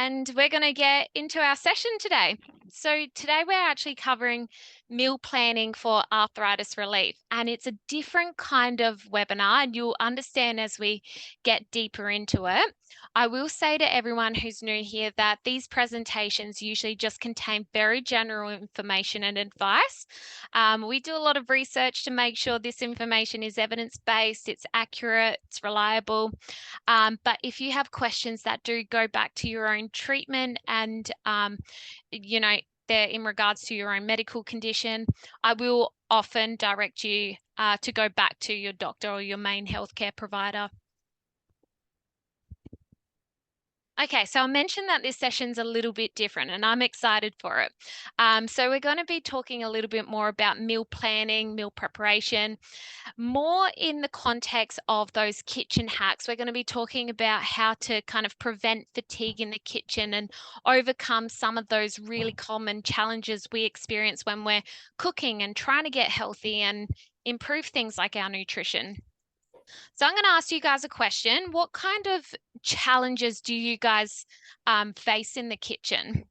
and we're going to get into our session today. So, today we're actually covering meal planning for arthritis relief, and it's a different kind of webinar, and you'll understand as we get deeper into it. I will say to everyone who's new here that these presentations usually just contain very general information and advice. We do a lot of research to make sure this information is evidence-based, it's accurate, it's reliable. But if you have questions that do go back to your own treatment and, you know, they're in regards to your own medical condition, I will often direct you to go back to your doctor or your main healthcare provider. Okay, so I mentioned that this session's a little bit different and I'm excited for it. So we're going to be talking a little bit more about meal planning, meal preparation, more in the context of those kitchen hacks. We're going to be talking about how to kind of prevent fatigue in the kitchen and overcome some of those really common challenges we experience when we're cooking and trying to get healthy and improve things like our nutrition. So I'm going to ask you guys a question. What kind of challenges do you guys face in the kitchen?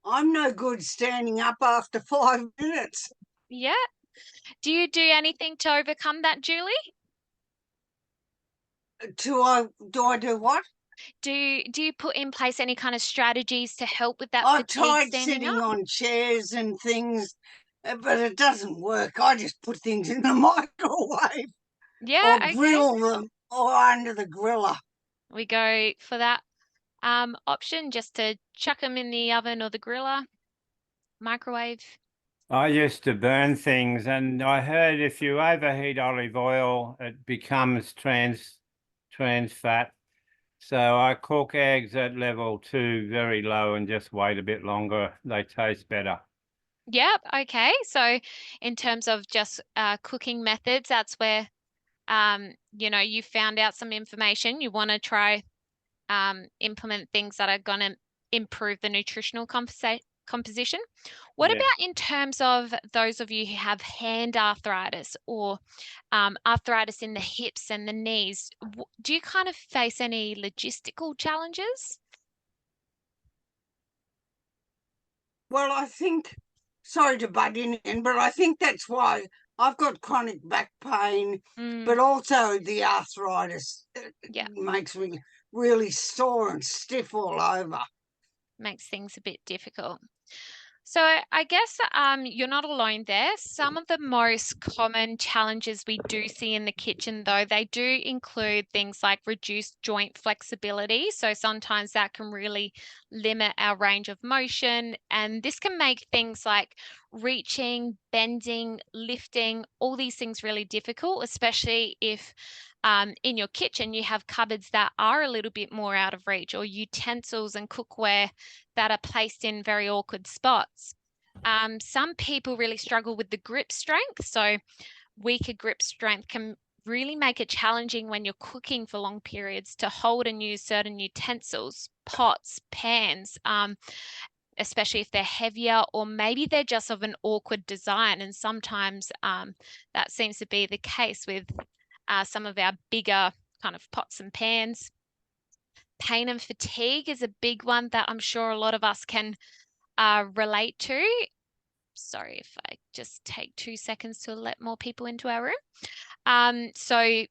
I'm no good standing up after 5 minutes. Yeah. Do you do anything to overcome that, Julie? Do I do what? Do you put in place any kind of strategies to help with that I've fatigue tried standing sitting up? on chairs and things, but it doesn't work. I just put things in the microwave Yeah, or okay. grill them or under the griller. We go for that option, just to chuck them in the oven or the griller, microwave. I used to burn things, and I heard if you overheat olive oil, it becomes trans fat. So I cook eggs at level 2, very low, and just wait a bit longer. They taste better. Yep, okay. So in terms of just cooking methods, that's where you found out some information. You want to try implement things that are going to improve the nutritional composition. What Yeah. about in terms of those of you who have hand arthritis or arthritis in the hips and the knees? Do you kind of face any logistical challenges? Well, I think, sorry to butt in, but I think that's why I've got chronic back pain, but also the arthritis. Yeah. Makes me really sore and stiff all over. Makes things a bit difficult. So I guess you're not alone there. Some of the most common challenges we do see in the kitchen, though, they do include things like reduced joint flexibility. So sometimes that can really limit our range of motion. And this can make things like reaching, bending, lifting, all these things really difficult, especially if in your kitchen you have cupboards that are a little bit more out of reach, or utensils and cookware that are placed in very awkward spots. Some people really struggle with the grip strength. So weaker grip strength can really make it challenging when you're cooking for long periods to hold and use certain utensils, pots, pans, especially if they're heavier, or maybe they're just of an awkward design. And sometimes that seems to be the case with some of our bigger kind of pots and pans. Pain and fatigue is a big one that I'm sure a lot of us can relate to. Sorry if I just take 2 seconds to let more people into our room. So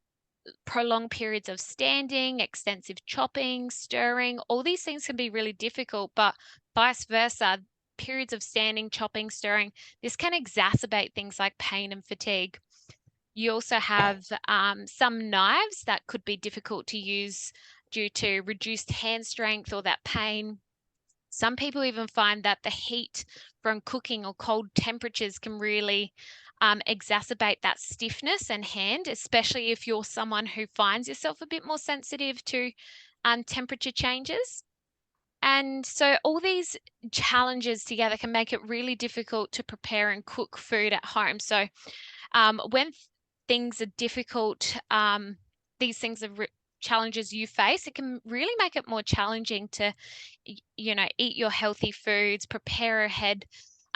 prolonged periods of standing, extensive chopping, stirring, all these things can be really difficult, but vice versa, periods of standing, chopping, stirring, this can exacerbate things like pain and fatigue. You also have some knives that could be difficult to use due to reduced hand strength or that pain. Some people even find that the heat from cooking or cold temperatures can really exacerbate that stiffness and hand, especially if you're someone who finds yourself a bit more sensitive to temperature changes. And so all these challenges together can make it really difficult to prepare and cook food at home. So when things are difficult, these things are challenges you face, it can really make it more challenging to, eat your healthy foods, prepare ahead,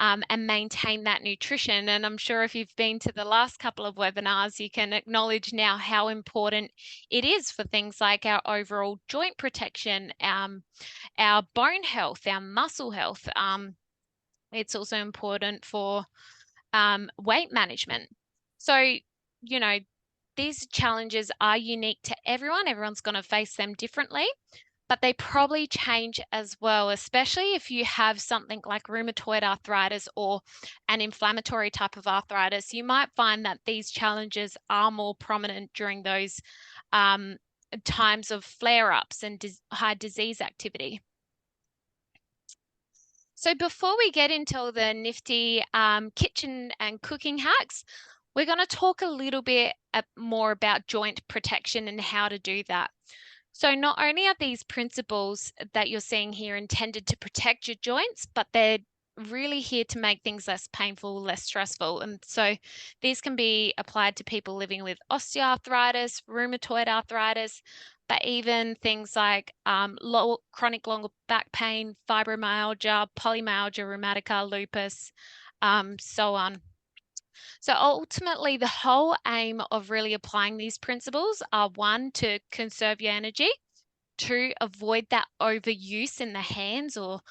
and maintain that nutrition. And I'm sure if you've been to the last couple of webinars, you can acknowledge now how important it is for things like our overall joint protection, our bone health, our muscle health. It's also important for weight management. So, you know, these challenges are unique to everyone. Everyone's going to face them differently, but they probably change as well, especially if you have something like rheumatoid arthritis or an inflammatory type of arthritis. You might find that these challenges are more prominent during those times of flare-ups and high disease activity. So before we get into the nifty kitchen and cooking hacks, we're going to talk a little bit more about joint protection and how to do that. So not only are these principles that you're seeing here intended to protect your joints, but they're really here to make things less painful, less stressful. And so these can be applied to people living with osteoarthritis, rheumatoid arthritis, but even things like chronic lower back pain, fibromyalgia, polymyalgia rheumatica, lupus, so on. So ultimately, the whole aim of really applying these principles are, one, to conserve your energy, two, avoid that overuse in the hands or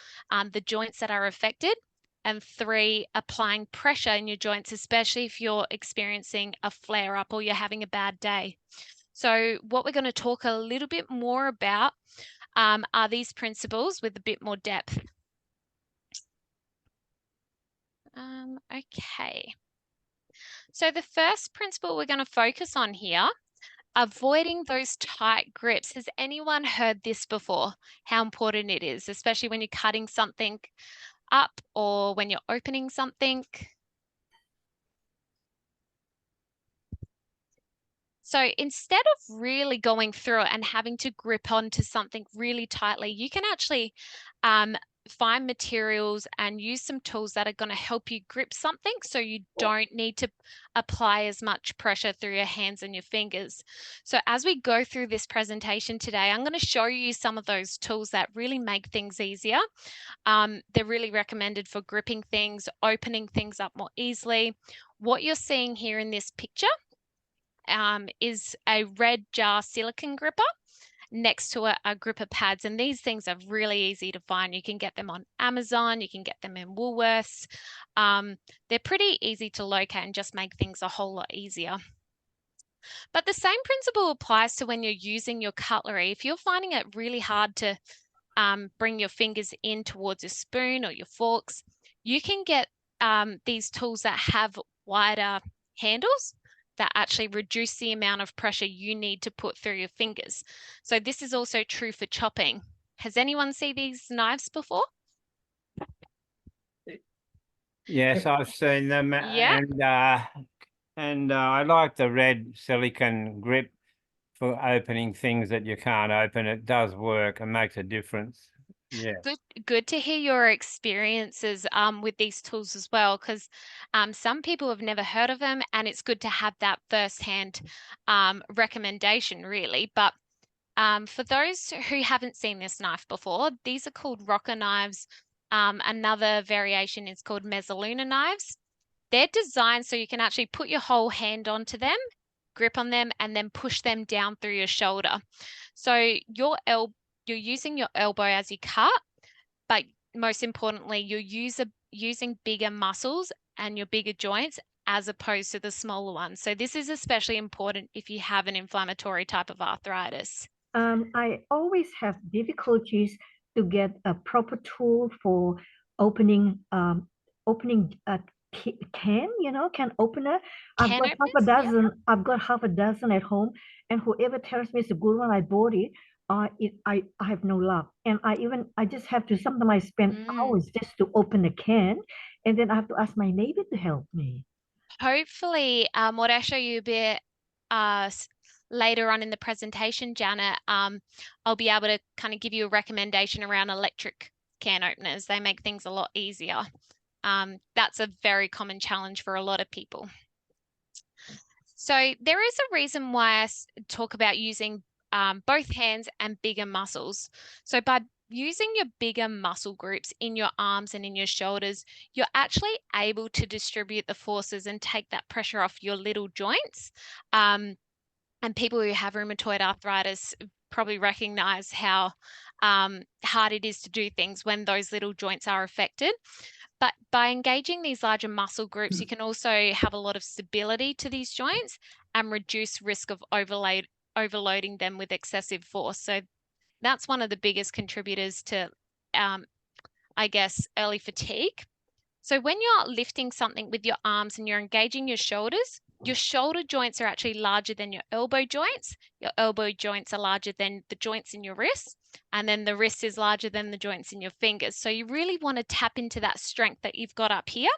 the joints that are affected, and three, applying pressure in your joints, especially if you're experiencing a flare-up or you're having a bad day. So what we're going to talk a little bit more about are these principles with a bit more depth. Okay. So the first principle we're going to focus on here, avoiding those tight grips. Has anyone heard this before? How important it is, especially when you're cutting something up or when you're opening something? So instead of really going through it and having to grip onto something really tightly, you can actually find materials and use some tools that are going to help you grip something so you don't need to apply as much pressure through your hands and your fingers. So as we go through this presentation today, I'm going to show you some of those tools that really make things easier. They're really recommended for gripping things, opening things up more easily. What you're seeing here in this picture is a red jar silicone gripper next to a gripper pads, and these things are really easy to find. You can get them on Amazon, you can get them in Woolworths. They're pretty easy to locate and just make things a whole lot easier. But the same principle applies to when you're using your cutlery. If you're finding it really hard to bring your fingers in towards your spoon or your forks, you can get these tools that have wider handles that actually reduce the amount of pressure you need to put through your fingers. So this is also true for chopping. Has anyone seen these knives before? Yes, I've seen them. Yeah. And I like the red silicone grip for opening things that you can't open. It does work and makes a difference. Yeah. Good to hear your experiences with these tools as well, because some people have never heard of them, and it's good to have that firsthand recommendation, really. But for those who haven't seen this knife before, these are called rocker knives. Another variation is called mezzaluna knives. They're designed so you can actually put your whole hand onto them, grip on them, and then push them down through your shoulder. So you're using your elbow as you cut, but most importantly, you're using bigger muscles and your bigger joints as opposed to the smaller ones. So this is especially important if you have an inflammatory type of arthritis. I always have difficulties to get a proper tool for opening a can opener. I've got half a dozen. Yep. I've got half a dozen at home, and whoever tells me it's a good one, I bought it. I have no luck, and I just have to. Sometimes I spend hours just to open a can, and then I have to ask my neighbor to help me. Hopefully, what I show you a bit later on in the presentation, Janet, I'll be able to kind of give you a recommendation around electric can openers. They make things a lot easier. That's a very common challenge for a lot of people. So there is a reason why I talk about using both hands and bigger muscles. So by using your bigger muscle groups in your arms and in your shoulders, you're actually able to distribute the forces and take that pressure off your little joints. And people who have rheumatoid arthritis probably recognize how hard it is to do things when those little joints are affected. But by engaging these larger muscle groups, you can also have a lot of stability to these joints and reduce risk of overloading them with excessive force. So that's one of the biggest contributors to, I guess, early fatigue. So when you're lifting something with your arms and you're engaging your shoulder joints are actually larger than your elbow joints. Your elbow joints are larger than the joints in your wrists. And then the wrist is larger than the joints in your fingers. So you really want to tap into that strength that you've got up here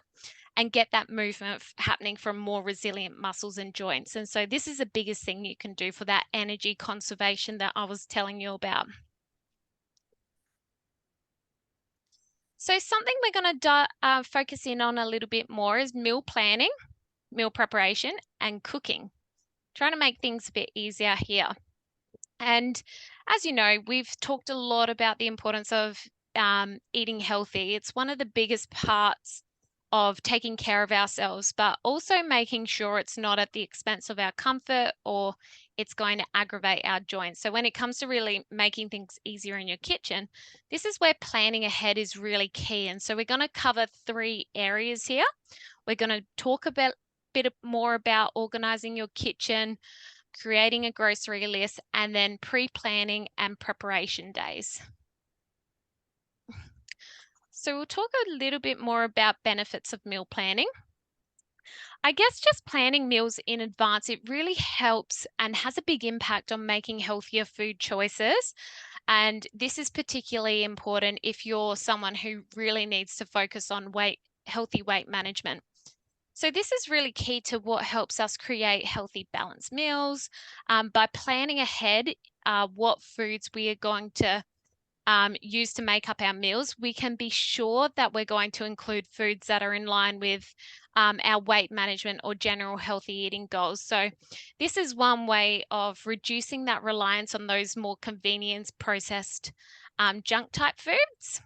and get that movement happening from more resilient muscles and joints. And so this is the biggest thing you can do for that energy conservation that I was telling you about. So something we're going to focus in on a little bit more is meal planning, meal preparation, and cooking. Trying to make things a bit easier here. And as you know, we've talked a lot about the importance of eating healthy. It's one of the biggest parts of taking care of ourselves, but also making sure it's not at the expense of our comfort or it's going to aggravate our joints. So when it comes to really making things easier in your kitchen, this is where planning ahead is really key. And so we're going to cover 3 areas here. We're going to talk a bit more about organizing your kitchen, creating a grocery list, and then pre-planning and preparation days. So we'll talk a little bit more about benefits of meal planning. I guess just planning meals in advance, it really helps and has a big impact on making healthier food choices. And this is particularly important if you're someone who really needs to focus on healthy weight management. So this is really key to what helps us create healthy, balanced meals. By planning ahead what foods we are going to use to make up our meals, we can be sure that we're going to include foods that are in line with our weight management or general healthy eating goals. So this is one way of reducing that reliance on those more convenience processed junk type foods.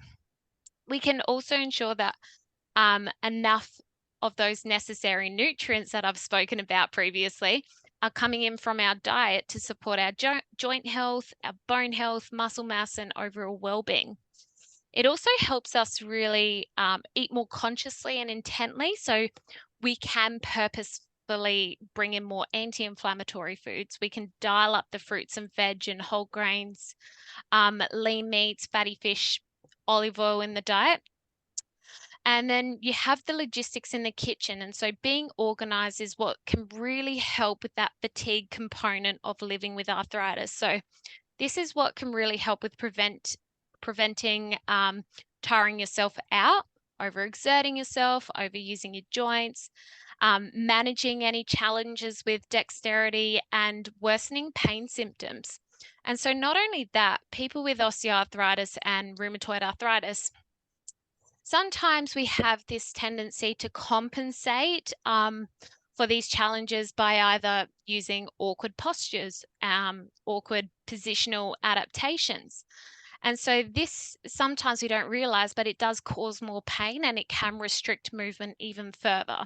We can also ensure that enough of those necessary nutrients that I've spoken about previously are coming in from our diet to support our joint health, our bone health, muscle mass, and overall well-being. It also helps us really eat more consciously and intently, so we can purposefully bring in more anti-inflammatory foods. We can dial up the fruits and veg and whole grains, lean meats, fatty fish, olive oil in the diet. And then you have the logistics in the kitchen. And so being organized is what can really help with that fatigue component of living with arthritis. So this is what can really help with preventing tiring yourself out, overexerting yourself, overusing your joints, managing any challenges with dexterity, and worsening pain symptoms. And so not only that, people with osteoarthritis and rheumatoid arthritis, sometimes we have this tendency to compensate for these challenges by either using awkward postures, awkward positional adaptations. And so this, sometimes we don't realize, but it does cause more pain and it can restrict movement even further.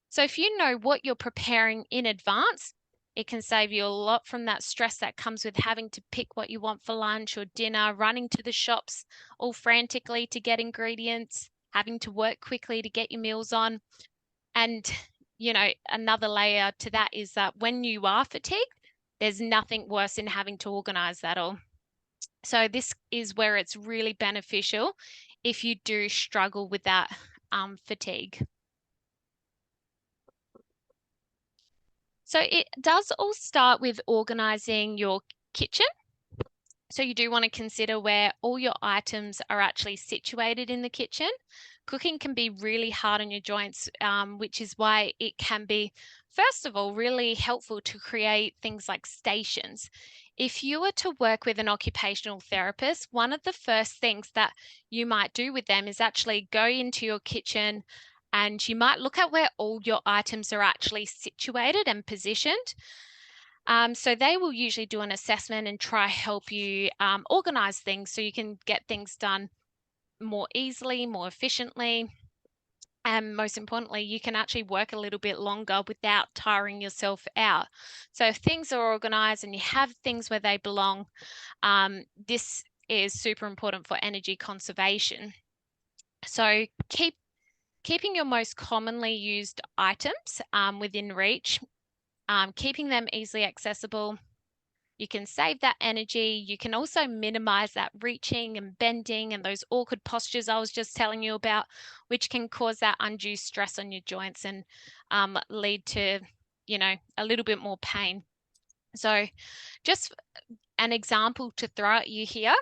So if you know what you're preparing in advance, it can save you a lot from that stress that comes with having to pick what you want for lunch or dinner, running to the shops all frantically to get ingredients, having to work quickly to get your meals on. And, you know, another layer to that is that when you are fatigued, there's nothing worse than having to organize that all. So this is where it's really beneficial if you do struggle with that fatigue. So it does all start with organizing your kitchen. So you do want to consider where all your items are actually situated in the kitchen. Cooking can be really hard on your joints, which is why it can be, first of all, really helpful to create things like stations. If you were to work with an occupational therapist, one of the first things that you might do with them is actually go into your kitchen, and you might look at where all your items are actually situated and positioned. So they will usually do an assessment and try help you organize things so you can get things done more easily, more efficiently. And most importantly, you can actually work a little bit longer without tiring yourself out. So if things are organized and you have things where they belong, this is super important for energy conservation. So keeping your most commonly used items within reach, keeping them easily accessible. You can save that energy. You can also minimize that reaching and bending and those awkward postures I was just telling you about, which can cause that undue stress on your joints and lead to, a little bit more pain. So just an example to throw at you here.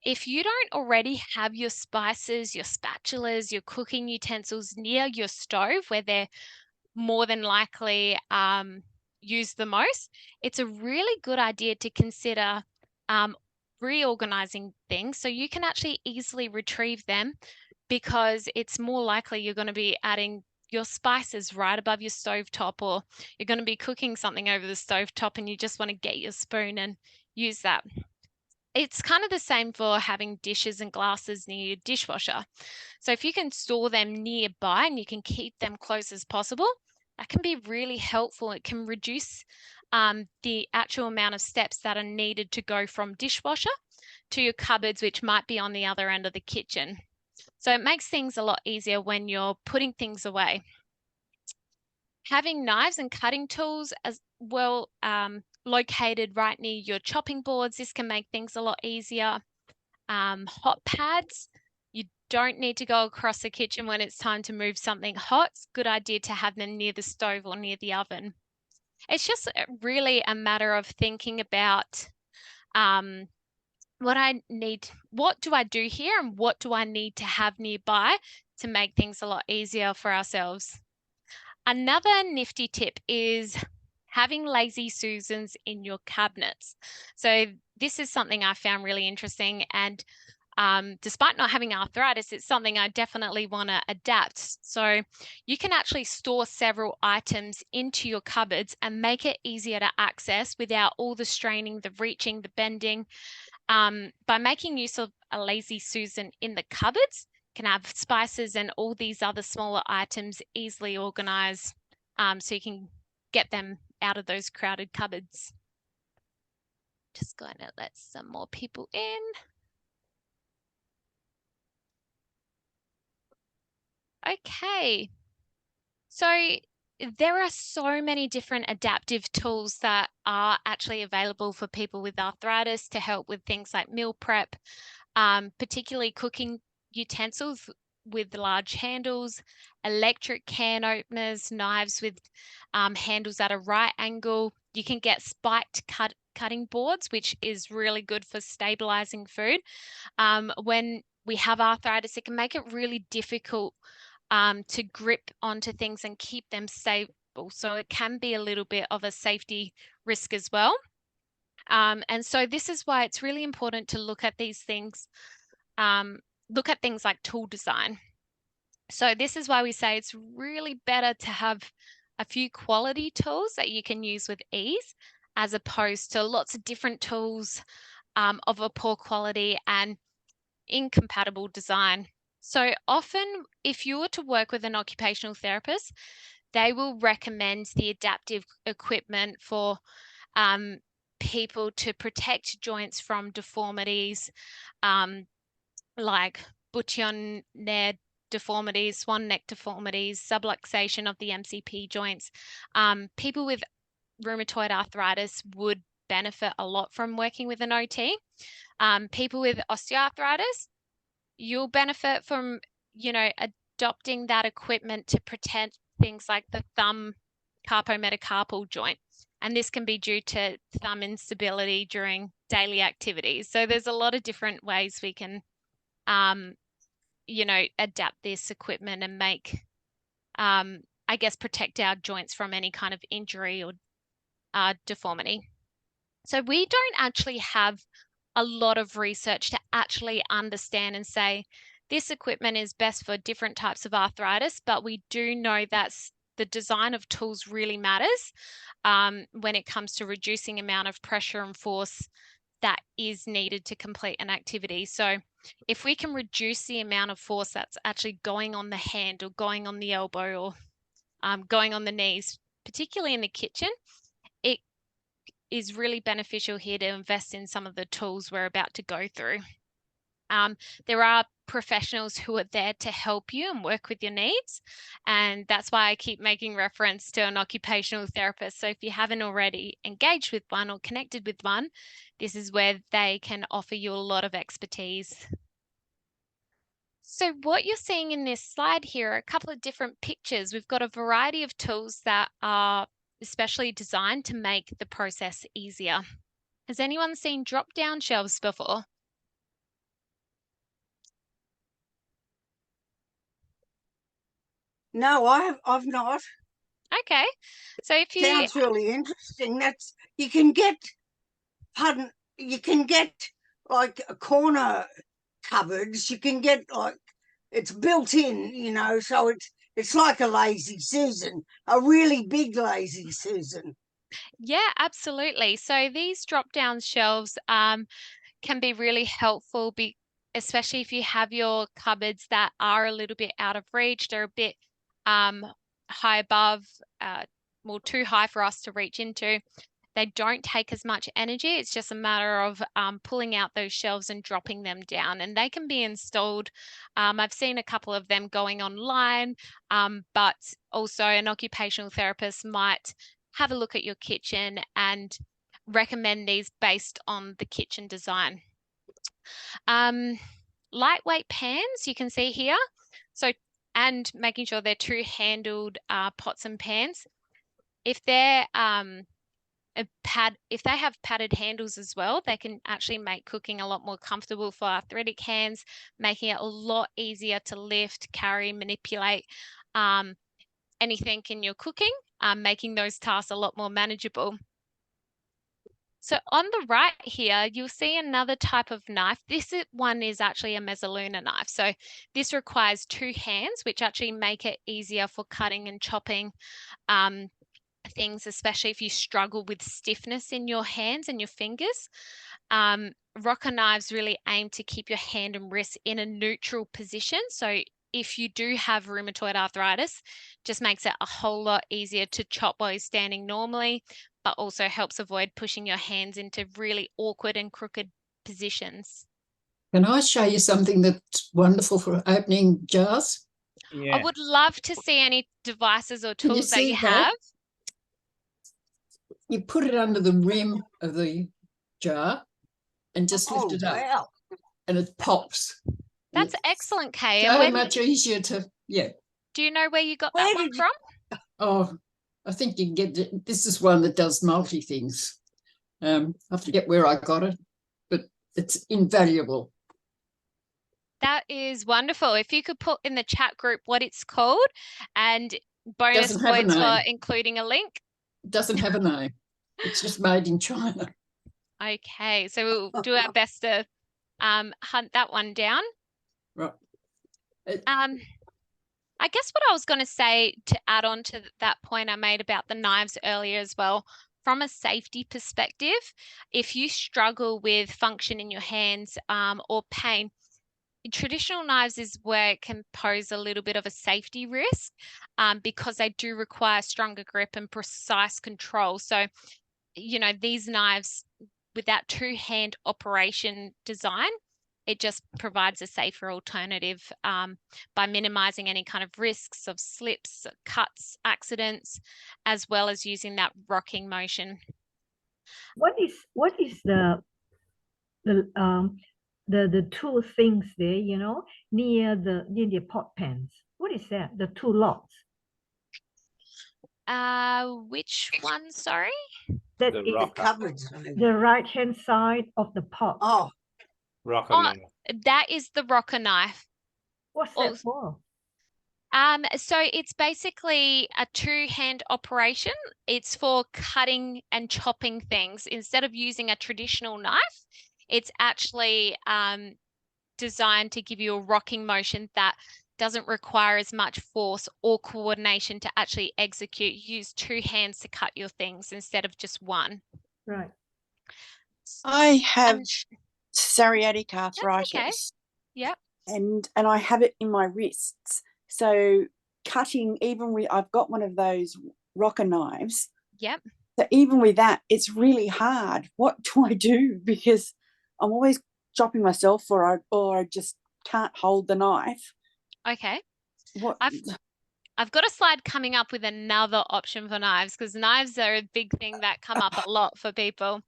If you don't already have your spices, your spatulas, your cooking utensils near your stove where they're more than likely used the most, it's a really good idea to consider reorganizing things so you can actually easily retrieve them, because it's more likely you're going to be adding your spices right above your stovetop, or you're going to be cooking something over the stovetop and you just want to get your spoon and use that. It's kind of the same for having dishes and glasses near your dishwasher. So if you can store them nearby and you can keep them close as possible, that can be really helpful. It can reduce the actual amount of steps that are needed to go from dishwasher to your cupboards, which might be on the other end of the kitchen. So it makes things a lot easier when you're putting things away. Having knives and cutting tools as well located right near your chopping boards, this can make things a lot easier. Hot pads, you don't need to go across the kitchen when it's time to move something hot. It's a good idea to have them near the stove or near the oven. It's just really a matter of thinking about what do I do here and what do I need to have nearby to make things a lot easier for ourselves. Another nifty tip is having lazy Susans in your cabinets. So this is something I found really interesting, and despite not having arthritis, it's something I definitely want to adapt. So you can actually store several items into your cupboards and make it easier to access without all the straining, the reaching, the bending. By making use of a lazy Susan in the cupboards, can have spices and all these other smaller items easily organized, so you can get them out of those crowded cupboards. Just going to let some more people in. Okay, so there are so many different adaptive tools that are actually available for people with arthritis to help with things like meal prep, particularly cooking utensils with large handles, electric can openers, knives with handles at a right angle. You can get spiked cutting boards, which is really good for stabilizing food. When we have arthritis, it can make it really difficult to grip onto things and keep them stable. So it can be a little bit of a safety risk as well. And so this is why it's really important to look at these things, look at things like tool design. So this is why we say it's really better to have a few quality tools that you can use with ease, as opposed to lots of different tools of a poor quality and incompatible design. So often, if you were to work with an occupational therapist, they will recommend the adaptive equipment for people to protect joints from deformities, like boutonniere deformities, swan neck deformities, subluxation of the MCP joints. People with rheumatoid arthritis would benefit a lot from working with an OT. People with osteoarthritis, you'll benefit from, adopting that equipment to protect things like the thumb carpometacarpal joint. And this can be due to thumb instability during daily activities. So there's a lot of different ways we can, adapt this equipment and make, protect our joints from any kind of injury or deformity. So we don't actually have a lot of research to actually understand and say this equipment is best for different types of arthritis, but we do know that the design of tools really matters when it comes to reducing amount of pressure and force that is needed to complete an activity. So if we can reduce the amount of force that's actually going on the hand or going on the elbow or going on the knees, particularly in the kitchen, it is really beneficial here to invest in some of the tools we're about to go through. There are professionals who are there to help you and work with your needs. And that's why I keep making reference to an occupational therapist. So if you haven't already engaged with one or connected with one, this is where they can offer you a lot of expertise. So what you're seeing in this slide here are a couple of different pictures. We've got a variety of tools that are especially designed to make the process easier. Has anyone seen drop-down shelves before? No, I've not. Okay, so if you Sounds really interesting. That's you can get like a corner cupboards. You can get like it's built in, you know, so it's like a lazy Susan, a really big lazy Susan. Yeah, absolutely. So these drop-down shelves can be really helpful, especially if you have your cupboards that are a little bit out of reach. They're a bit high above, well, too high for us to reach into. They don't take as much energy. It's just a matter of pulling out those shelves and dropping them down, and they can be installed. I've seen a couple of them going online, but also an occupational therapist might have a look at your kitchen and recommend these based on the kitchen design. Lightweight pans you can see here. So, and making sure they're two-handled pots and pans. If they're if they have padded handles as well, they can actually make cooking a lot more comfortable for arthritic hands, making it a lot easier to lift, carry, manipulate anything in your cooking, making those tasks a lot more manageable. So on the right here, you'll see another type of knife. This one is actually a mezzaluna knife. So this requires two hands, which actually make it easier for cutting and chopping things, especially if you struggle with stiffness in your hands and your fingers. Rocker knives really aim to keep your hand and wrist in a neutral position. So if you do have rheumatoid arthritis, just makes it a whole lot easier to chop while you're standing normally, but also helps avoid pushing your hands into really awkward and crooked positions. Can I show you something that's wonderful for opening jars? Yeah. I would love to see any devices or tools that you have. You put it under the rim of the jar and just lift it up. Wow. And it pops. That's excellent, Kay. So much easier to, yeah. Do you know where you got that one from? Oh, I think you can get it. This is one that does multi things. I forget where I got it, but it's invaluable. That is wonderful. If you could put in the chat group what it's called, and bonus points for including a link. It doesn't have a name. It's just made in China. Okay, so we'll do our best to hunt that one down. Right. I guess what I was going to say to add on to that point I made about the knives earlier as well, from a safety perspective, if you struggle with function in your hands or pain, traditional knives is where it can pose a little bit of a safety risk because they do require stronger grip and precise control. So, you know, these knives with that two-hand operation design, it just provides a safer alternative by minimizing any kind of risks of slips, cuts, accidents, as well as using that rocking motion. What is the two things there, you know, near the pot pans? What is that? The two lots. Which one? Sorry. That The is rocker. Cupboards. the right hand side of the pot. Oh, Rocker Oh, knife. that is the rocker knife. What's that for? So it's basically a two-hand operation. It's for cutting and chopping things. Instead of using a traditional knife, it's actually designed to give you a rocking motion that doesn't require as much force or coordination to actually execute. You use 2 hands to cut your things instead of just one. Right. I have And psoriatic that's okay. arthritis. Yep. And I have it in my wrists. So cutting, even with, I've got one of those rocker knives. Yep. So even with that, it's really hard. What do I do? Because I'm always chopping myself, or I just can't hold the knife. Okay. What? I've got a slide coming up with another option for knives, because knives are a big thing that come up a lot for people.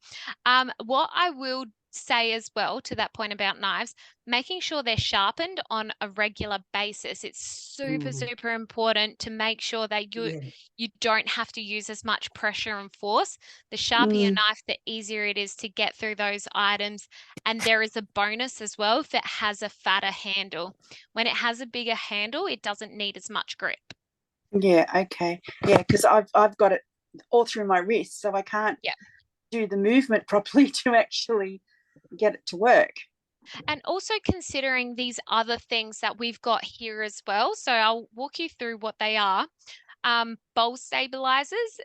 What I will say as well to that point about knives, making sure they're sharpened on a regular basis. It's super important to make sure that you don't have to use as much pressure and force. The sharper your knife, the easier it is to get through those items. And there is a bonus as well if it has a fatter handle. When it has a bigger handle, it doesn't need as much grip. Yeah, okay. Yeah, because I've got it all through my wrist, so I can't do the movement properly to actually get it to work. And also considering these other things that we've got here as well. So I'll walk you through what they are. Bowl stabilizers.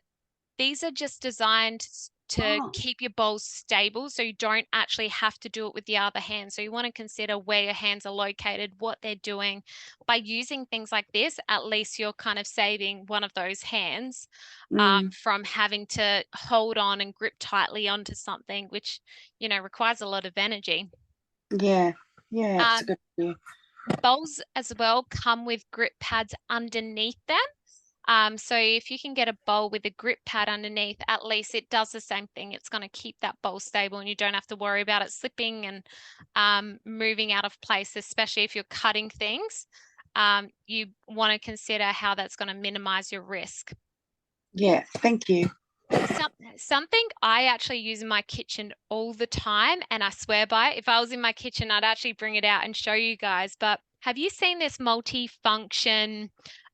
These are just designed to keep your bowls stable, so you don't actually have to do it with the other hand. So you want to consider where your hands are located, what they're doing. By using things like this, at least you're kind of saving one of those hands from having to hold on and grip tightly onto something, which, you know, requires a lot of energy. Yeah, it's a good idea. Bowls as well come with grip pads underneath them. So if you can get a bowl with a grip pad underneath, at least it does the same thing. It's going to keep that bowl stable and you don't have to worry about it slipping and moving out of place, especially if you're cutting things. You want to consider how that's going to minimize your risk. Yeah, thank you. Something I actually use in my kitchen all the time, and I swear by it. If I was in my kitchen, I'd actually bring it out and show you guys. But have you seen this multi-function?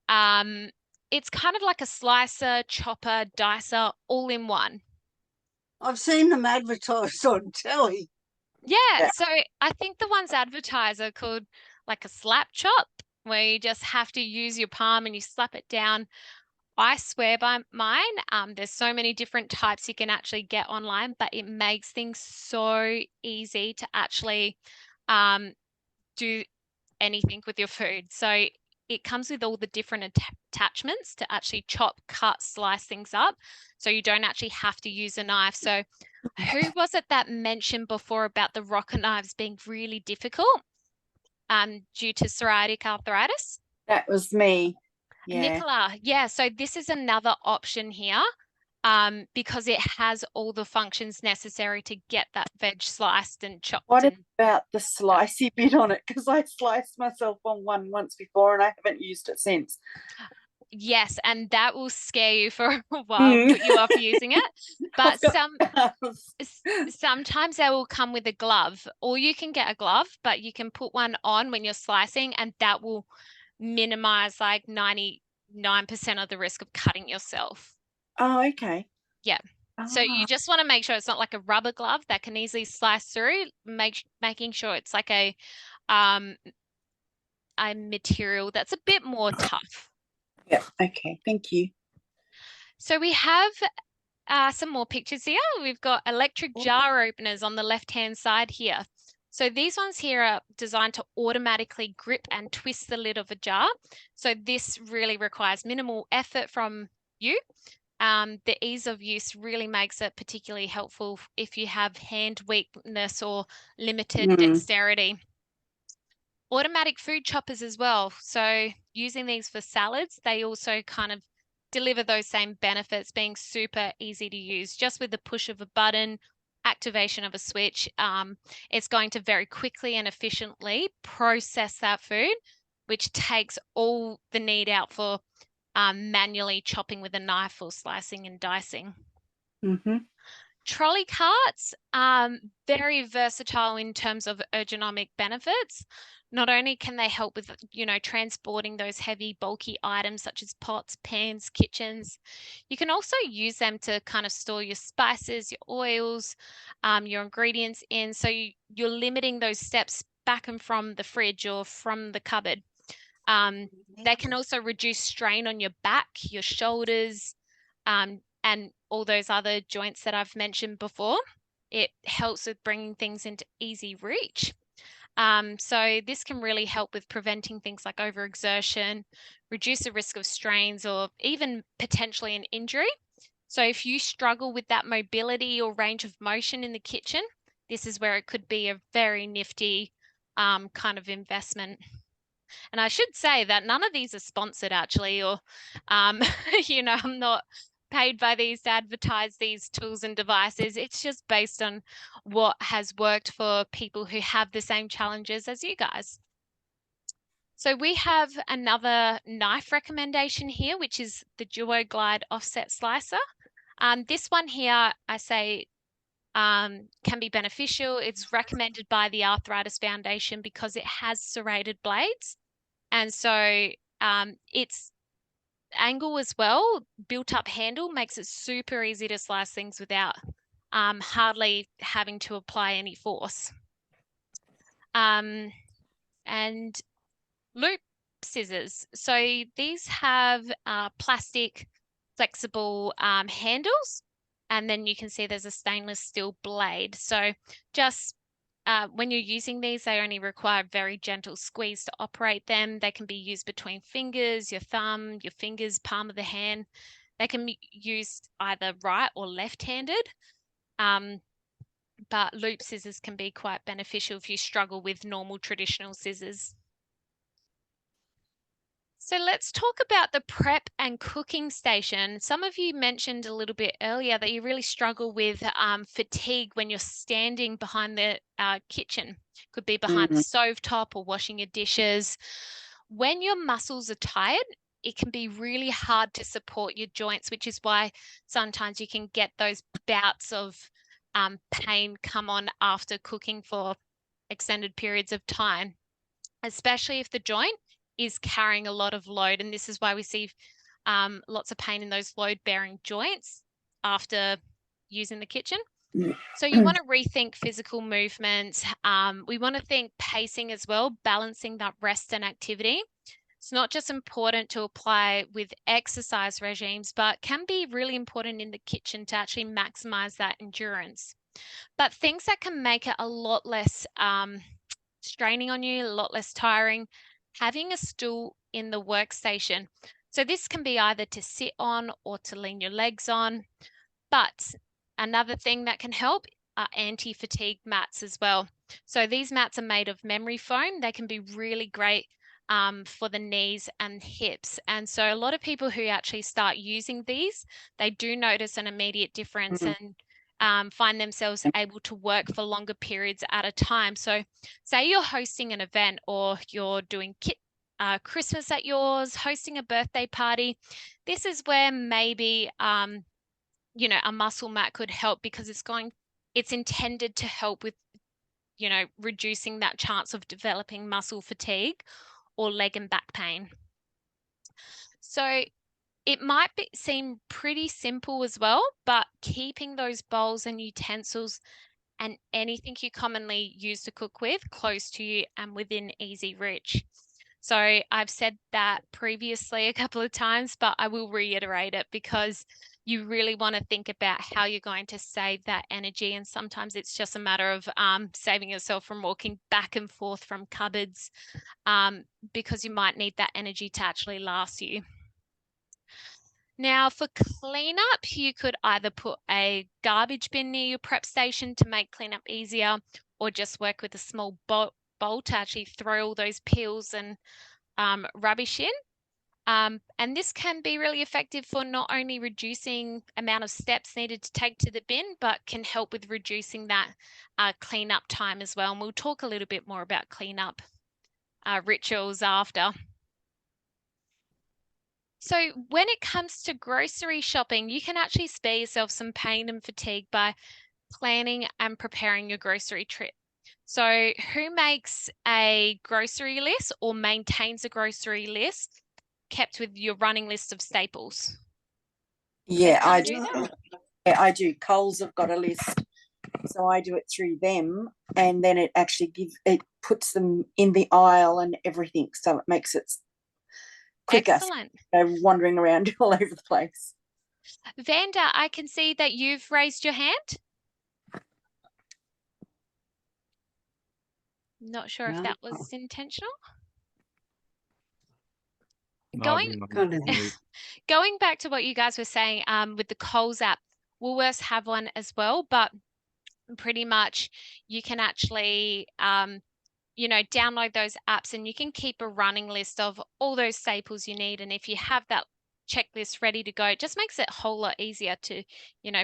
It's kind of like a slicer, chopper, dicer, all in one. I've seen them advertised on telly. Yeah, so I think the ones advertised are called like a slap chop, where you just have to use your palm and you slap it down. I swear by mine. There's so many different types you can actually get online, but it makes things so easy to actually do anything with your food. So it comes with all the different attachments to actually chop, cut, slice things up. So you don't actually have to use a knife. So who was it that mentioned before about the rocker knives being really difficult due to psoriatic arthritis? That was me. Yeah. Nicola, yeah, so this is another option here because it has all the functions necessary to get that veg sliced and chopped. What about the slicey bit on it? Because I sliced myself on one once before and I haven't used it since. Yes, and that will scare you for a while, put you off using it. But sometimes they will come with a glove, or you can get a glove, but you can put one on when you're slicing, and that will minimize like 99% of the risk of cutting yourself. Oh, okay. Yeah. So you just want to make sure it's not like a rubber glove that can easily slice through, making sure it's like a material that's a bit more tough. Yeah, okay, thank you. So we have some more pictures here. We've got electric jar openers on the left-hand side here. So these ones here are designed to automatically grip and twist the lid of a jar. So this really requires minimal effort from you. The ease of use really makes it particularly helpful if you have hand weakness or limited dexterity. Automatic food choppers as well. So using these for salads, they also kind of deliver those same benefits, being super easy to use. Just with the push of a button, activation of a switch, it's going to very quickly and efficiently process that food, which takes all the need out for manually chopping with a knife or slicing and dicing. Trolley carts, very versatile in terms of ergonomic benefits. Not only can they help with, you know, transporting those heavy, bulky items such as pots, pans, kitchens, you can also use them to kind of store your spices, your oils, your ingredients in. So you're limiting those steps back and from the fridge or from the cupboard. They can also reduce strain on your back, your shoulders, and all those other joints that I've mentioned before. It helps with bringing things into easy reach. So this can really help with preventing things like overexertion, reduce the risk of strains, or even potentially an injury. So if you struggle with that mobility or range of motion in the kitchen, this is where it could be a very nifty kind of investment. And I should say that none of these are sponsored actually, or, you know, I'm not paid by these to advertise these tools and devices. It's just based on what has worked for people who have the same challenges as you guys. So we have another knife recommendation here, which is the Duo Glide Offset Slicer. This one here, I say, can be beneficial. It's recommended by the Arthritis Foundation because it has serrated blades. And so its angle as well, built up handle, makes it super easy to slice things without hardly having to apply any force. And loop scissors. So these have plastic flexible handles, and then you can see there's a stainless steel blade. So just when you're using these, they only require very gentle squeeze to operate them. They can be used between fingers, your thumb, your fingers, palm of the hand. They can be used either right or left-handed. But loop scissors can be quite beneficial if you struggle with normal traditional scissors. So let's talk about the prep and cooking station. Some of you mentioned a little bit earlier that you really struggle with fatigue when you're standing behind the kitchen. Could be behind the stovetop or washing your dishes. When your muscles are tired, it can be really hard to support your joints, which is why sometimes you can get those bouts of pain come on after cooking for extended periods of time, especially if the joint is carrying a lot of load. And this is why we see lots of pain in those load-bearing joints after using the kitchen. So you want to rethink physical movement. We want to think pacing as well, balancing that rest and activity. It's not just important to apply with exercise regimes, but can be really important in the kitchen to actually maximize that endurance. But things that can make it a lot less straining on you, a lot less tiring, having a stool in the workstation. So this can be either to sit on or to lean your legs on. But another thing that can help are anti-fatigue mats as well. So these mats are made of memory foam. They can be really great for the knees and hips. And so a lot of people who actually start using these, they do notice an immediate difference and find themselves able to work for longer periods at a time. So say you're hosting an event or you're doing Christmas at yours, hosting a birthday party. This is where maybe, you know, a muscle mat could help because it's intended to help with, you know, reducing that chance of developing muscle fatigue or leg and back pain. So it might seem pretty simple as well, but keeping those bowls and utensils and anything you commonly use to cook with close to you and within easy reach. So I've said that previously a couple of times, but I will reiterate it because you really want to think about how you're going to save that energy. And sometimes it's just a matter of saving yourself from walking back and forth from cupboards because you might need that energy to actually last you. Now for cleanup, you could either put a garbage bin near your prep station to make cleanup easier, or just work with a small bowl to actually throw all those peels and rubbish in. And this can be really effective for not only reducing amount of steps needed to take to the bin, but can help with reducing that cleanup time as well. And we'll talk a little bit more about cleanup rituals after. So when it comes to grocery shopping, you can actually spare yourself some pain and fatigue by planning and preparing your grocery trip. So who makes a grocery list or maintains a grocery list kept with your running list of staples? Yeah, I do. Yeah, I do. Coles have got a list, so I do it through them, and then it actually puts them in the aisle and everything, so it makes it quicker. Excellent. Wandering around all over the place. Vanda, I can see that you've raised your hand. Not sure if that was intentional. Going back to what you guys were saying with the Coles app, Woolworths have one as well, but pretty much you can actually download those apps and you can keep a running list of all those staples you need. And if you have that checklist ready to go, it just makes it a whole lot easier to,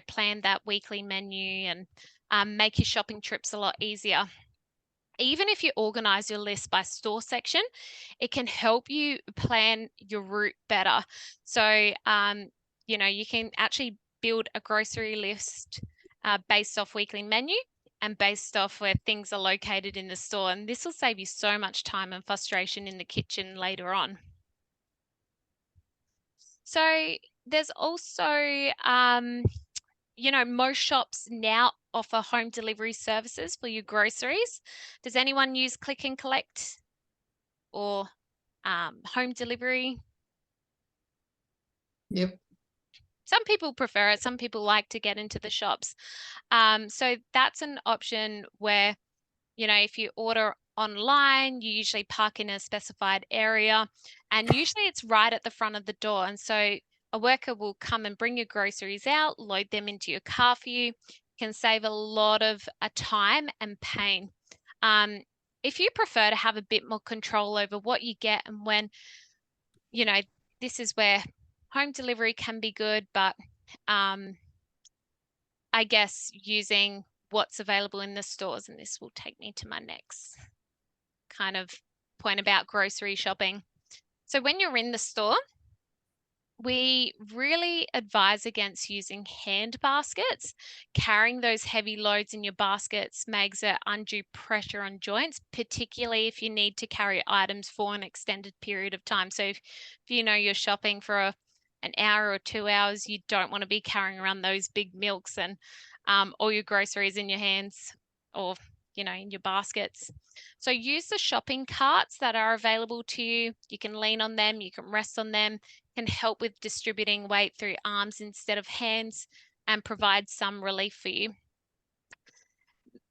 plan that weekly menu and make your shopping trips a lot easier. Even if you organize your list by store section, it can help you plan your route better. So, you can actually build a grocery list based off weekly menu and based off where things are located in the store. And this will save you so much time and frustration in the kitchen later on. So there's also, most shops now offer home delivery services for your groceries. Does anyone use click and collect or home delivery? Yep. Some people prefer it. Some people like to get into the shops. So that's an option where, if you order online, you usually park in a specified area, and usually it's right at the front of the door. And so a worker will come and bring your groceries out, load them into your car for you. Can save a lot of time and pain. If you prefer to have a bit more control over what you get and when, this is where home delivery can be good, but I guess using what's available in the stores, and this will take me to my next kind of point about grocery shopping. So when you're in the store, we really advise against using hand baskets. Carrying those heavy loads in your baskets makes it undue pressure on joints, particularly if you need to carry items for an extended period of time. So if you're shopping for an hour or 2 hours, you don't want to be carrying around those big milks and all your groceries in your hands or in your baskets. So use the shopping carts that are available to you. You can lean on them, you can rest on them, can help with distributing weight through arms instead of hands and provide some relief for you.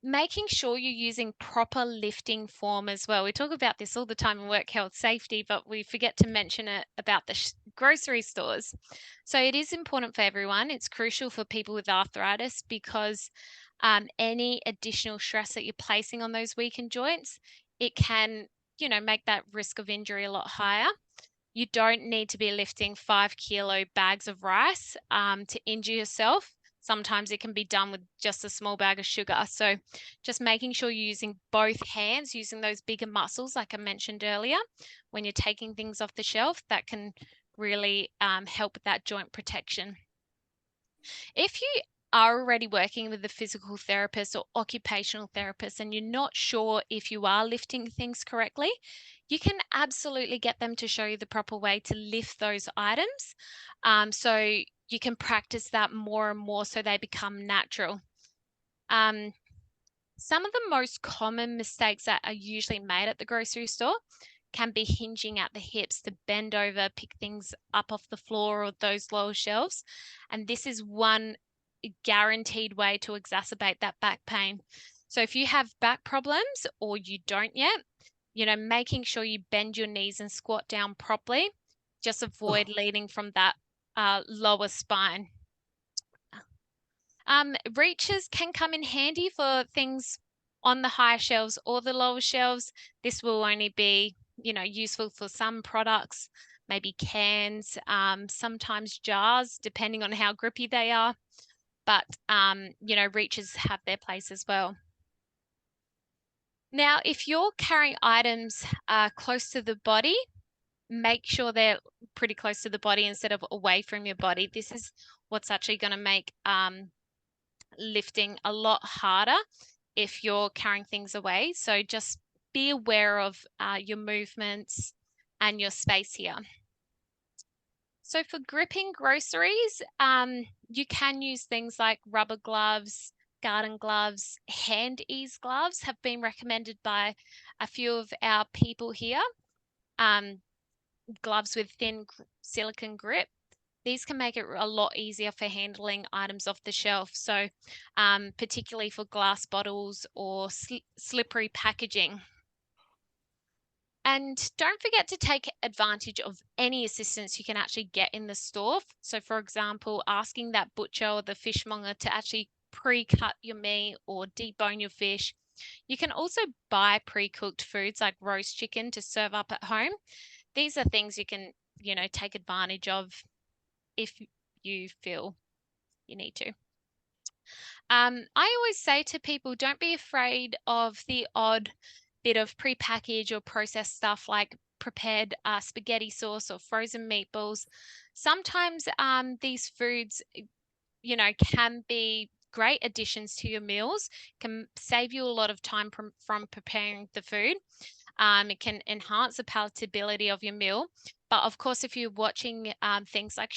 Making sure you're using proper lifting form as well. We talk about this all the time in work health safety, but we forget to mention it about the grocery stores. So it is important for everyone. It's crucial for people with arthritis because any additional stress that you're placing on those weakened joints, it can, make that risk of injury a lot higher. You don't need to be lifting 5 kilo bags of rice to injure yourself. Sometimes it can be done with just a small bag of sugar. So just making sure you're using both hands, using those bigger muscles, like I mentioned earlier, when you're taking things off the shelf, that can really help with that joint protection. If you are already working with a physical therapist or occupational therapist and you're not sure if you are lifting things correctly, you can absolutely get them to show you the proper way to lift those items. So you can practice that more and more so they become natural. Some of the most common mistakes that are usually made at the grocery store can be hinging at the hips to bend over, pick things up off the floor or those lower shelves. And this is one guaranteed way to exacerbate that back pain. So if you have back problems or you don't yet, making sure you bend your knees and squat down properly. Just avoid leaning from that lower spine. Reaches can come in handy for things on the higher shelves or the lower shelves. This will only be, useful for some products, maybe cans, sometimes jars, depending on how grippy they are. But, reaches have their place as well. Now, if you're carrying items close to the body, make sure they're pretty close to the body instead of away from your body. This is what's actually going to make lifting a lot harder if you're carrying things away. So just be aware of your movements and your space here. So for gripping groceries, you can use things like rubber gloves, garden gloves, hand ease gloves have been recommended by a few of our people here. gloves with thin silicone grip. These can make it a lot easier for handling items off the shelf. So particularly for glass bottles or slippery packaging. And don't forget to take advantage of any assistance you can actually get in the store. So for example, asking that butcher or the fishmonger to actually pre-cut your meat or debone your fish. You can also buy pre-cooked foods like roast chicken to serve up at home. These are things you can, take advantage of if you feel you need to. I always say to people, don't be afraid of the odd bit of prepackaged or processed stuff like prepared spaghetti sauce or frozen meatballs. Sometimes these foods, can be great additions to your meals, can save you a lot of time from preparing the food. It can enhance the palatability of your meal. But of course, if you're watching things like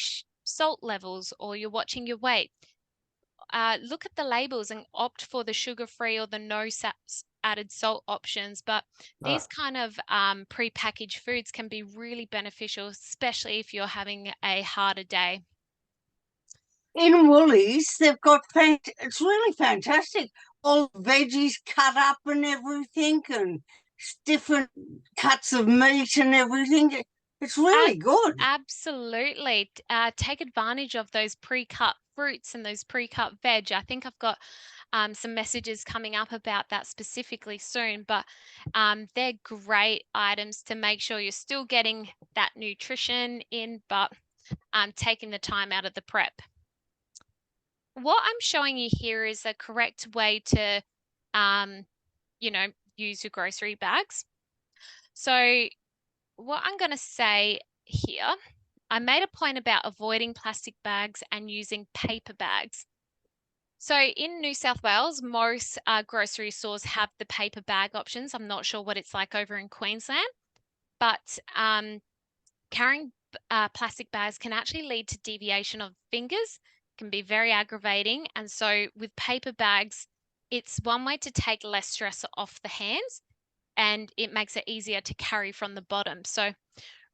salt levels or you're watching your weight, look at the labels and opt for the sugar-free or the no added salt options. But these kind of pre-packaged foods can be really beneficial, especially if you're having a harder day. In Woolies, they've got it's really fantastic. All veggies cut up and everything, and different cuts of meat and everything. It's really good. Absolutely. Take advantage of those pre-cut fruits and those pre-cut veg. I think I've got some messages coming up about that specifically soon, but they're great items to make sure you're still getting that nutrition in, but taking the time out of the prep. What I'm showing you here is a correct way to, use your grocery bags. So what I'm going to say here, I made a point about avoiding plastic bags and using paper bags. So in New South Wales, most grocery stores have the paper bag options. I'm not sure what it's like over in Queensland, but carrying plastic bags can actually lead to deviation of fingers, can be very aggravating. And so with paper bags, it's one way to take less stress off the hands, and it makes it easier to carry from the bottom. So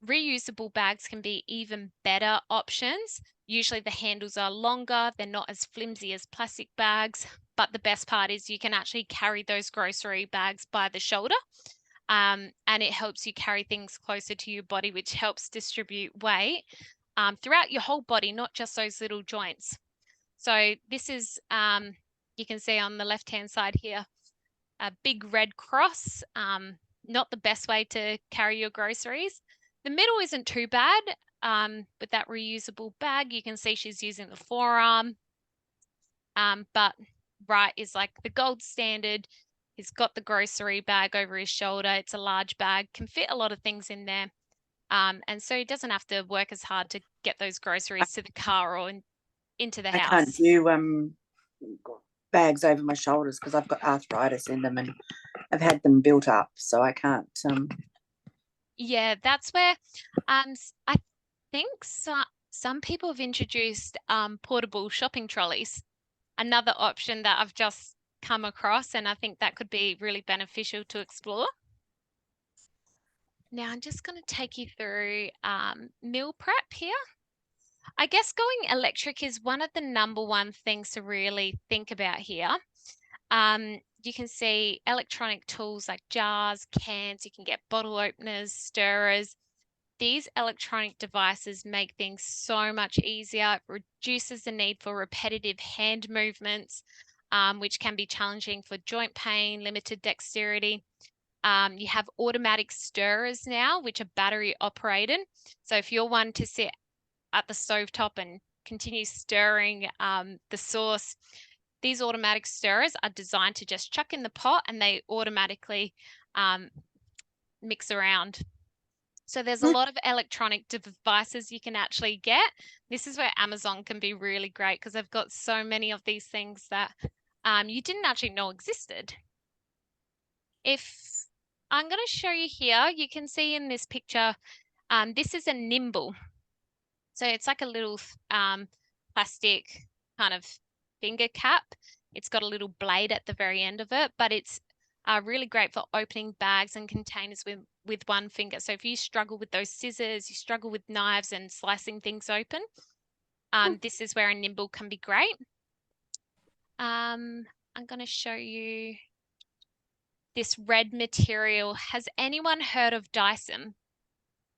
reusable bags can be even better options. Usually the handles are longer, they're not as flimsy as plastic bags, but the best part is you can actually carry those grocery bags by the shoulder, and it helps you carry things closer to your body, which helps distribute weight throughout your whole body, not just those little joints. So this is, you can see on the left-hand side here, a big red cross, not the best way to carry your groceries. The middle isn't too bad. With that reusable bag, you can see she's using the forearm. But right is like the gold standard. He's got the grocery bag over his shoulder. It's a large bag, can fit a lot of things in there. And so he doesn't have to work as hard to get those groceries to the car or into the house. I can't do bags over my shoulders because I've got arthritis in them and I've had them built up, so I can't. Yeah, that's where I think some people have introduced portable shopping trolleys, another option that I've just come across, and I think that could be really beneficial to explore. Now I'm just going to take you through meal prep here. I guess going electric is one of the #1 things to really think about here. You can see electronic tools like jars, cans, you can get bottle openers, stirrers. These electronic devices make things so much easier. It reduces the need for repetitive hand movements, which can be challenging for joint pain, limited dexterity. You have automatic stirrers now, which are battery operated. So if you're one to sit at the stovetop and continue stirring the sauce, these automatic stirrers are designed to just chuck in the pot and they automatically mix around. So there's a lot of electronic devices you can actually get. This is where Amazon can be really great because they've got so many of these things that you didn't actually know existed. If I'm going to show you here, you can see in this picture, this is a nimble. So it's like a little plastic kind of finger cap. It's got a little blade at the very end of it, but it's are really great for opening bags and containers with one finger. So if you struggle with those scissors, you struggle with knives and slicing things open, this is where a nimble can be great. I'm going to show you this red material. Has anyone heard of Dyson?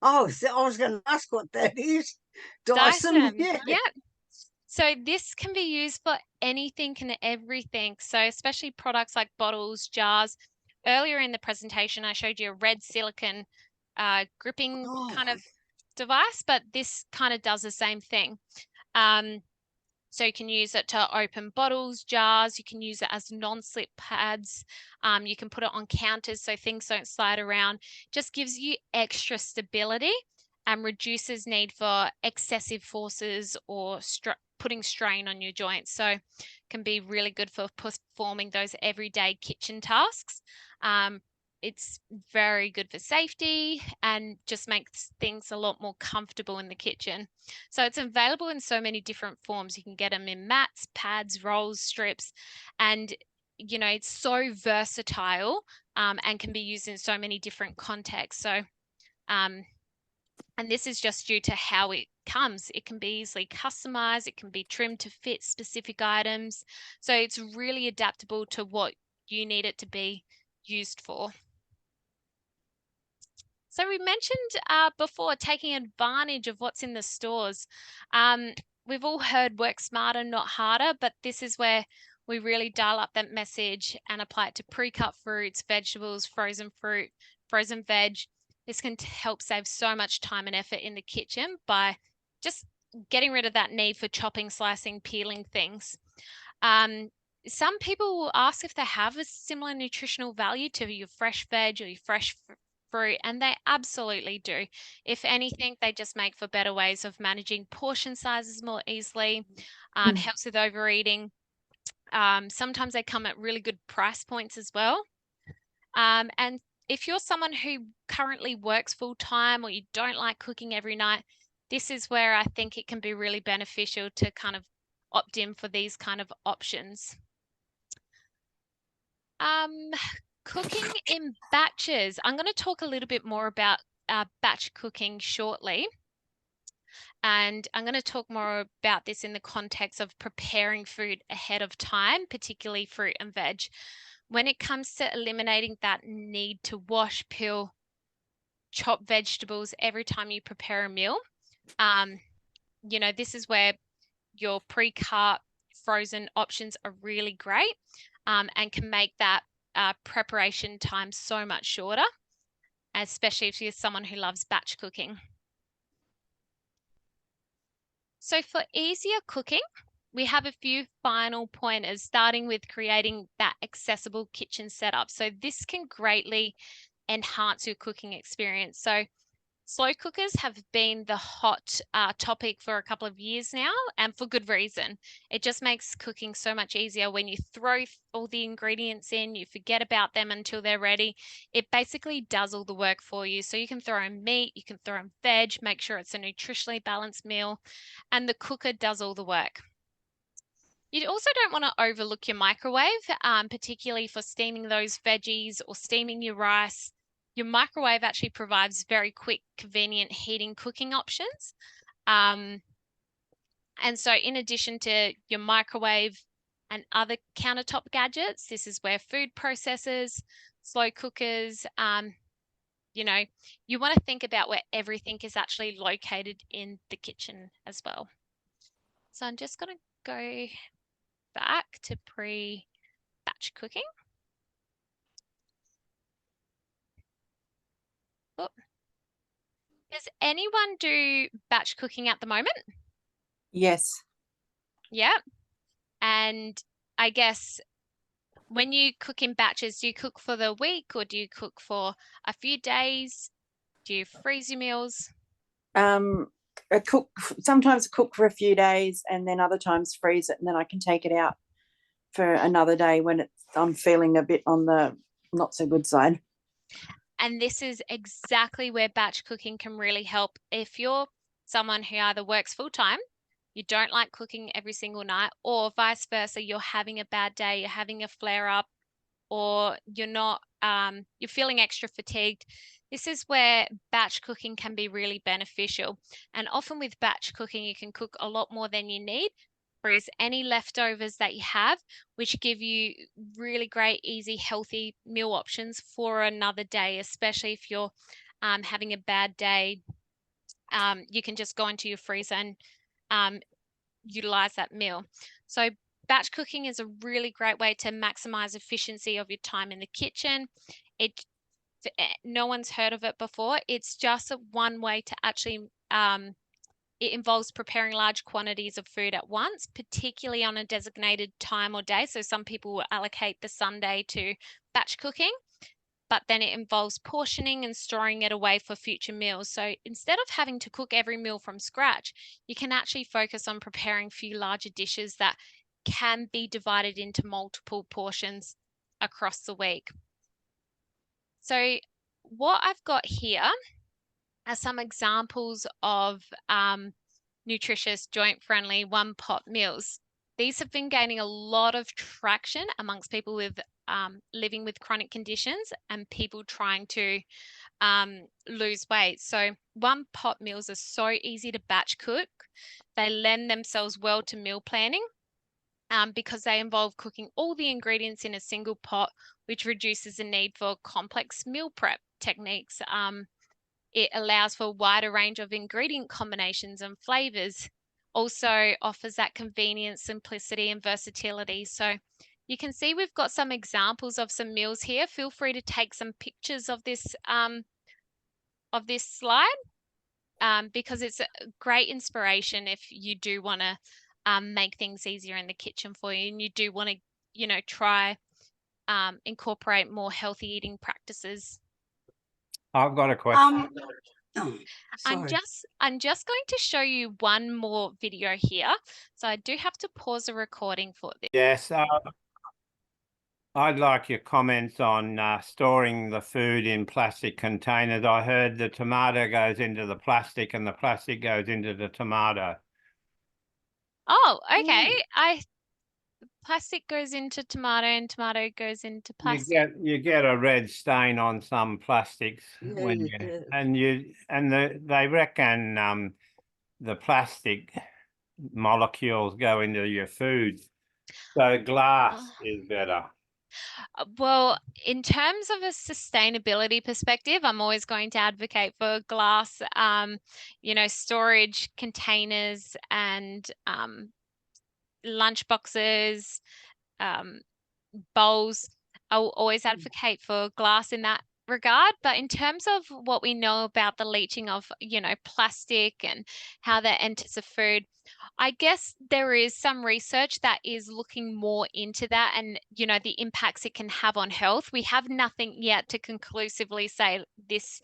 Oh, so I was going to ask what that is. Dyson. Yeah. Yep. So this can be used for anything and everything. So especially products like bottles, jars. Earlier in the presentation, I showed you a red silicone gripping kind of device, but this kind of does the same thing. So you can use it to open bottles, jars. You can use it as non-slip pads. You can put it on counters so things don't slide around. Just gives you extra stability and reduces need for excessive forces or putting strain on your joints. So can be really good for performing those everyday kitchen tasks. It's very good for safety and just makes things a lot more comfortable in the kitchen. So it's available in so many different forms. You can get them in mats, pads, rolls, strips, and you know, it's so versatile and can be used in so many different contexts. So and this is just due to how it comes. It can be easily customized. It can be trimmed to fit specific items. So it's really adaptable to what you need it to be used for. So we mentioned before taking advantage of what's in the stores. We've all heard work smarter, not harder, but this is where we really dial up that message and apply it to pre-cut fruits, vegetables, frozen fruit, frozen veg. This can help save so much time and effort in the kitchen by just getting rid of that need for chopping, slicing, peeling things. Some people will ask if they have a similar nutritional value to your fresh veg or your fresh fruit, and they absolutely do. If anything, they just make for better ways of managing portion sizes more easily, helps with overeating. Sometimes they come at really good price points as well. And if you're someone who currently works full time or you don't like cooking every night, this is where I think it can be really beneficial to kind of opt in for these kind of options. Cooking in batches. I'm going to talk a little bit more about batch cooking shortly. And I'm going to talk more about this in the context of preparing food ahead of time, particularly fruit and veg. When it comes to eliminating that need to wash, peel, chop vegetables every time you prepare a meal, you know, this is where your pre-cut frozen options are really great and can make that preparation time so much shorter, especially if you're someone who loves batch cooking. So for easier cooking, we have a few final pointers, starting with creating that accessible kitchen setup. So this can greatly enhance your cooking experience. So slow cookers have been the hot topic for a couple of years now, and for good reason. It just makes cooking so much easier when you throw all the ingredients in, you forget about them until they're ready. It basically does all the work for you. So you can throw in meat, you can throw in veg, make sure it's a nutritionally balanced meal, and the cooker does all the work. You also don't want to overlook your microwave, particularly for steaming those veggies or steaming your rice. Your microwave actually provides very quick, convenient heating cooking options. And so in addition to your microwave and other countertop gadgets, this is where food processors, slow cookers, you know, you want to think about where everything is actually located in the kitchen as well. So I'm just going to go back to pre-batch cooking. Oh. Does anyone do batch cooking at the moment? Yes. Yeah. And I guess when you cook in batches, do you cook for the week or do you cook for a few days? Do you freeze your meals? Sometimes cook for a few days and then other times freeze it, and then I can take it out for another day when I'm feeling a bit on the not so good side. And this is exactly where batch cooking can really help. If you're someone who either works full time, you don't like cooking every single night, or vice versa, you're having a bad day, you're having a flare up, or you're not, you're feeling extra fatigued, this is where batch cooking can be really beneficial. And often with batch cooking, you can cook a lot more than you need, freeze any leftovers that you have, which give you really great, easy, healthy meal options for another day, especially if you're having a bad day. You can just go into your freezer and utilize that meal. So batch cooking is a really great way to maximize efficiency of your time in the kitchen. No one's heard of it before. It's just one way to actually, it involves preparing large quantities of food at once, particularly on a designated time or day. So some people will allocate the Sunday to batch cooking, but then it involves portioning and storing it away for future meals. So instead of having to cook every meal from scratch, you can actually focus on preparing a few larger dishes that can be divided into multiple portions across the week. So what I've got here are some examples of nutritious, joint-friendly one-pot meals. These have been gaining a lot of traction amongst people with living with chronic conditions and people trying to lose weight. So one-pot meals are so easy to batch cook. They lend themselves well to meal planning because they involve cooking all the ingredients in a single pot, which reduces the need for complex meal prep techniques. It allows for a wider range of ingredient combinations and flavors. Also offers that convenience, simplicity, and versatility. So you can see we've got some examples of some meals here. Feel free to take some pictures of this slide because it's a great inspiration if you do want to make things easier in the kitchen for you, and you do want to, you know, try incorporate more healthy eating practices. I've got a question. I'm just going to show you one more video here. So I do have to pause the recording for this. Yes, I'd like your comments on storing the food in plastic containers. I heard the tomato goes into the plastic and the plastic goes into the tomato. Oh, okay. Plastic goes into tomato and tomato goes into plastic. You get a red stain on some plastics when they reckon the plastic molecules go into your food. So glass is better. Well, in terms of a sustainability perspective, I'm always going to advocate for glass, you know, storage containers and lunch boxes, bowls. I'll always advocate for glass in that regard. But in terms of what we know about the leaching of, you know, plastic and how that enters the food, I guess there is some research that is looking more into that and, you know, the impacts it can have on health. We have nothing yet to conclusively say this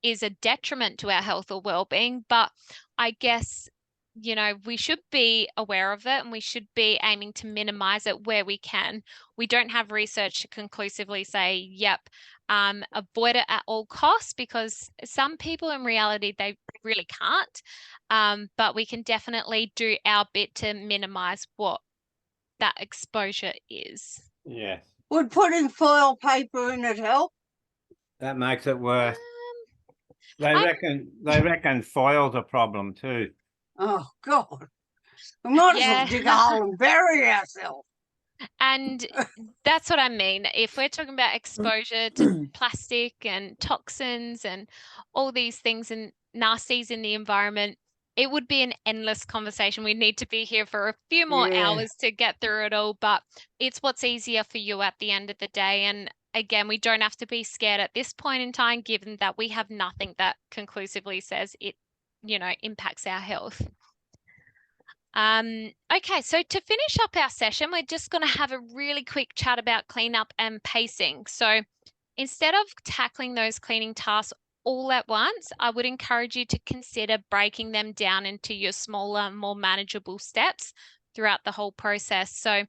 is a detriment to our health or well-being, but I guess, you know, we should be aware of it and we should be aiming to minimize it where we can. We don't have research to conclusively say, yep, avoid it at all costs, because some people in reality, they really can't. But we can definitely do our bit to minimize what that exposure is. Yes. Would putting foil paper in it help? That makes it worse. They reckon foil's a problem too. Oh God. We might as well dig a hole and bury ourselves. And that's what I mean. If we're talking about exposure to plastic and toxins and all these things and nasties in the environment, it would be an endless conversation. We need to be here for a few more hours to get through it all, but it's what's easier for you at the end of the day. And again, we don't have to be scared at this point in time, given that we have nothing that conclusively says it, you know, impacts our health. Okay, so to finish up our session, we're just going to have a really quick chat about cleanup and pacing. So instead of tackling those cleaning tasks all at once, I would encourage you to consider breaking them down into your smaller, more manageable steps throughout the whole process. So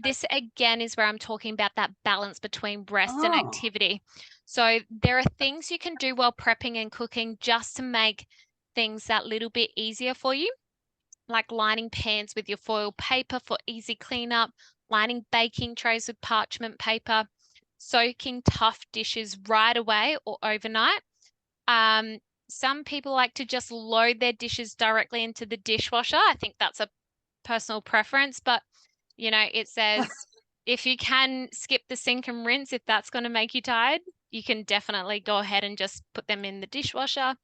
this again is where I'm talking about that balance between rest and activity. So there are things you can do while prepping and cooking just to make things that little bit easier for you, like lining pans with your foil paper for easy cleanup, lining baking trays with parchment paper, soaking tough dishes right away or overnight. Some people like to just load their dishes directly into the dishwasher. I think that's a personal preference, but you know, it says if you can skip the sink and rinse, if that's going to make you tired, you can definitely go ahead and just put them in the dishwasher.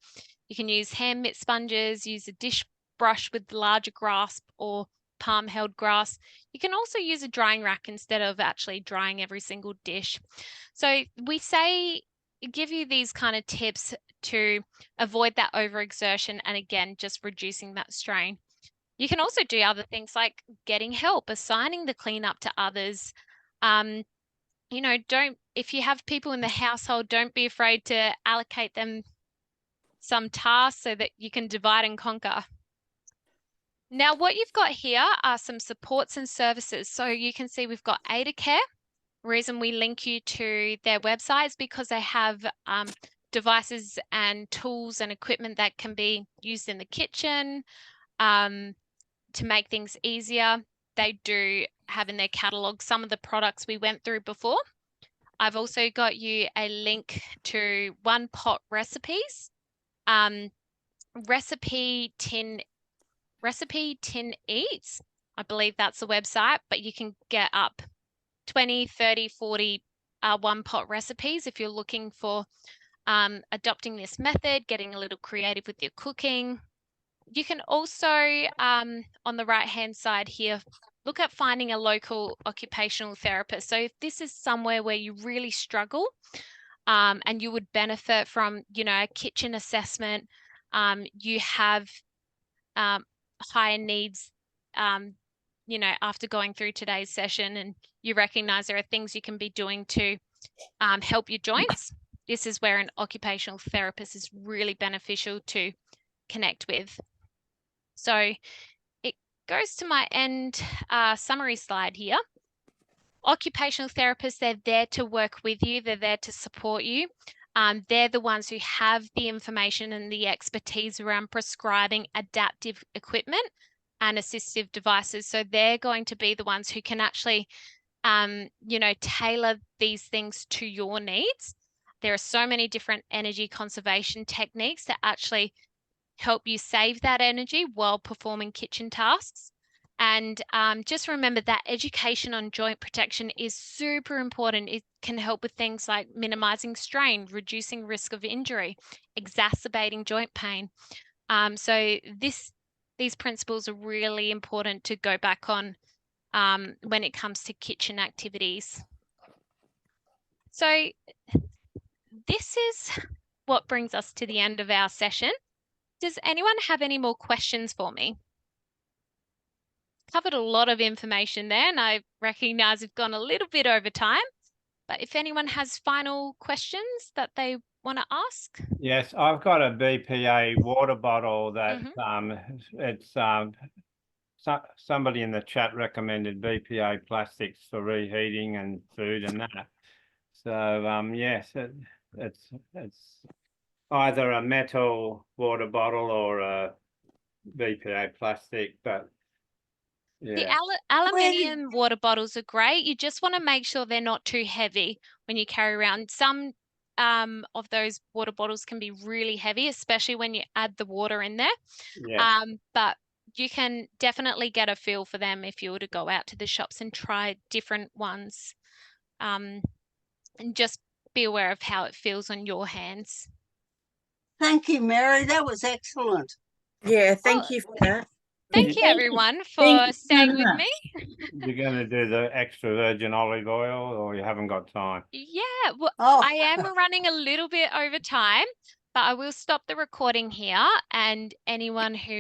You can use hand mitt sponges, use a dish brush with larger grasp or palm held grass. You can also use a drying rack instead of actually drying every single dish. So we give you these kind of tips to avoid that overexertion and again, just reducing that strain. You can also do other things like getting help, assigning the cleanup to others. You know, if you have people in the household, don't be afraid to allocate them some tasks so that you can divide and conquer. Now, what you've got here are some supports and services. So you can see we've got Ada Care. Reason we link you to their website is because they have devices and tools and equipment that can be used in the kitchen to make things easier. They do have in their catalog some of the products we went through before. I've also got you a link to One Pot Recipes, Recipe Tin Eats. I believe that's the website, but you can get up 20, 30, 40 one pot recipes if you're looking for adopting this method, getting a little creative with your cooking. You can also, on the right-hand side here, look at finding a local occupational therapist. So if this is somewhere where you really struggle and you would benefit from, you know, a kitchen assessment, you have higher needs, you know, after going through today's session and you recognize there are things you can be doing to help your joints, this is where an occupational therapist is really beneficial to connect with. So it goes to my end summary slide here. Occupational therapists, they're there to work with you. They're there to support you. They're the ones who have the information and the expertise around prescribing adaptive equipment and assistive devices. So they're going to be the ones who can actually, you know, tailor these things to your needs. There are so many different energy conservation techniques that actually help you save that energy while performing kitchen tasks. And just remember that education on joint protection is super important. It can help with things like minimizing strain, reducing risk of injury, exacerbating joint pain. So these principles are really important to go back on when it comes to kitchen activities. So this is what brings us to the end of our session. Does anyone have any more questions for me? Covered a lot of information there, and I recognize we've gone a little bit over time, but if anyone has final questions that they want to ask. Yes, I've got a BPA water bottle that it's somebody in the chat recommended BPA plastics for reheating and food and that. So yes, it's either a metal water bottle or a BPA plastic, but yeah. The aluminium water bottles are great. You just want to make sure they're not too heavy when you carry around. Some of those water bottles can be really heavy, especially when you add the water in there. Yeah. But you can definitely get a feel for them if you were to go out to the shops and try different ones. And just be aware of how it feels on your hands. Thank you, Mary. That was excellent. Yeah, thank you for that. Thank you, everyone, for staying with me. You're going to do the extra virgin olive oil, or you haven't got time? Yeah, well, Oh. I am running a little bit over time, but I will stop the recording here, and anyone who